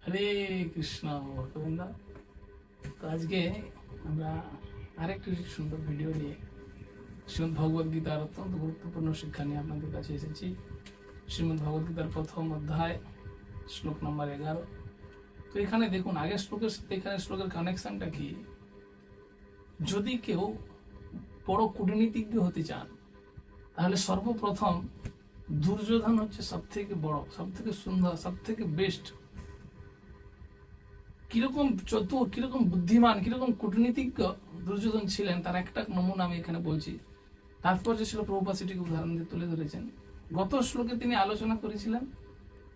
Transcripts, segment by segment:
হরে কৃষ্ণ ভক্তবৃন্দ। তো আজকে আমরা আরেকটি সুন্দর ভিডিও নিয়ে শ্রীমদ ভগবদ গীতার অত্যন্ত গুরুত্বপূর্ণ শিক্ষা নিয়ে আপনাদের কাছে এসেছি। শ্রীমদ ভগবদ গীতার প্রথম অধ্যায় শ্লোক নম্বর 11। তো এখানে দেখুন আগের শ্লোকের সাথে এখানে শ্লোকের কানেকশনটা কি। যদি কেউ বড় কূটনীতিজ্ঞ হতে চান তাহলে সর্বপ্রথম দুর্যোধন হচ্ছে সব থেকে বড়, সব থেকে সুন্দর, সব থেকে বেস্ট। কিরকম চতুর, কিরকম বুদ্ধিমান, কিরকম কূটনীতিজ্ঞ দুর্যোধন ছিলেন তার একটা নমুনা আমি এখানে বলছি। তাৎপর্য ছিল প্রভুপাদ সেটিকে উদাহরণ দিয়ে তুলে ধরেছেন। গত শ্লোকে তিনি আলোচনা করেছিলেন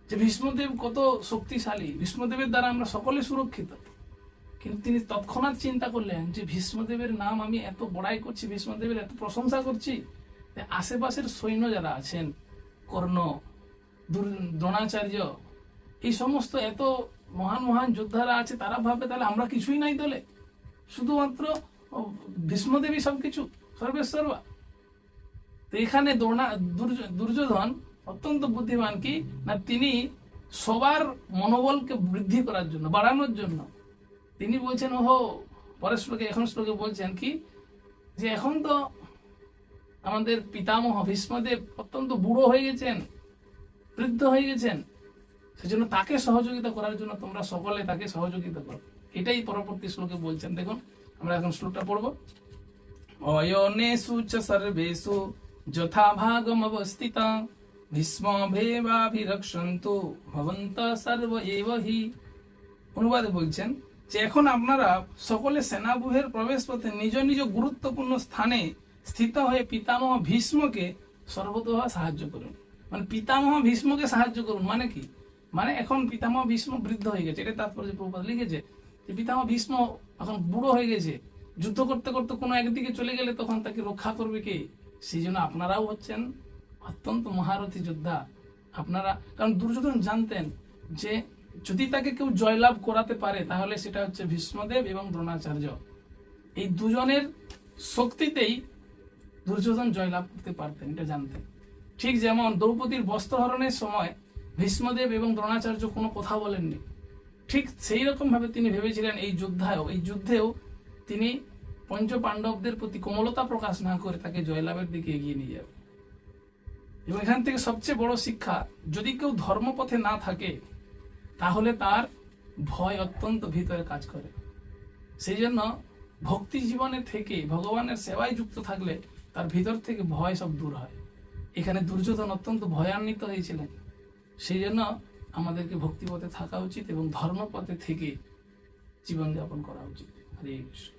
যে ভীষ্মদেব কত শক্তিশালী, ভীষ্মদেবের দ্বারা আমরা সকলে সুরক্ষিত। কিন্তু তিনি তৎক্ষণাৎ চিন্তা করলেন যে ভীষ্মদেবের নাম আমি এত বড়াই করছি, ভীষ্মদেবের এত প্রশংসা করছি, আশেপাশের সৈন্য যারা আছেন, কর্ণ, দ্রোণাচার্য, এই সমস্ত এত মহান মহান যোদ্ধারা আছে, তারা ভাবে তাহলে আমরা কিছুই নাই দলে, শুধুমাত্র ভীষ্মদেবী সবকিছু, সর্বেশ্বরবা। তো এখানে দুর্যোধন অত্যন্ত বুদ্ধিমান কি না, তিনি সবার মনোবলকে বৃদ্ধি করার জন্য, বাড়ানোর জন্য তিনি বলছেন, ওহো পরের শ্লোকে, এখন শ্লোকে বলছেন কি যে এখন তো আমাদের পিতামহ ভীষ্মদেব অত্যন্ত বুড়ো হয়ে গেছেন, বৃদ্ধ হয়ে গেছেন, সেজন্য তাকে সহযোগিতা করার জন্য তোমরা সকলে তাকে সহযোগিতা করো। এটাই পরবর্তী শ্লোকে বলছেন। দেখুন আমরা এখন শ্লোকটা পড়বো। অয়নেষু চ সর্বেষু যথা ভাগম অবস্থিতা ভীষ্মভেবাভিরক্ষন্তু ভবন্তঃ সর্ব এব হি। অনুবাদে বলছেন যে এখন আপনারা সকলে সেনাব্যূহের প্রবেশ পথে নিজ নিজ গুরুত্বপূর্ণ স্থানে স্থিত হয়ে পিতামহ ভীষ্মকে সর্বতোভাবে সাহায্য করুন। মানে পিতামহ ভীষ্মকে সাহায্য করুন মানে কি, মানে এখন পিতামহ ভীষ্ম বৃদ্ধ হয়ে গেছে, এটা তাৎপর্য প্রভুপাদ লিখেছে যে পিতামহ ভীষ্ম এখন বুড়ো হয়ে গেছে, যুদ্ধ করতে করতে কোনো একদিকে চলে গেলে তখন তাকে রক্ষা করবে কে, সেই জন্য আপনারাও হচ্ছেন অত্যন্ত মহারথী যোদ্ধা আপনারা। কারণ দুর্যোধন জানতেন যে যদি তাকে কেউ জয়লাভ করাতে পারে তাহলে সেটা হচ্ছে ভীষ্মদেব এবং দ্রোণাচার্য। এই দুজনের শক্তিতেই দুর্যোধন জয়লাভ করতে পারতেন, এটা জানতেন। ঠিক যেমন দ্রৌপদীর বস্ত্রহরণের সময় ভীষ্মদেব এবং দ্রোণাচার্য কোনো কথা বলেননি, ঠিক সেই রকম ভাবে তিনি ভেবেছিলেন এই যুদ্ধেও তিনি পঞ্চ পাণ্ডবদের প্রতি কোমলতা প্রকাশ না করে তাকে জয়লাভের দিকে এগিয়ে নিয়ে যাবে। এবং এখান থেকে সবচেয়ে বড় শিক্ষা, যদি কেউ ধর্মপথে না থাকে তাহলে তার ভয় অত্যন্ত ভিতরে কাজ করে। সেই জন্য ভক্তি জীবনে থেকে ভগবানের সেবায় যুক্ত থাকলে তার ভিতর থেকে ভয় সব দূর হয়। এখানে দুর্যোধন অত্যন্ত ভয়ান্বিত হয়েছিলেন। সেই জন্য আমাদেরকে ভক্তিপথে থাকা উচিত এবং ধর্মপথে থেকে জীবনযাপন করা উচিত। হরে কৃষ্ণ।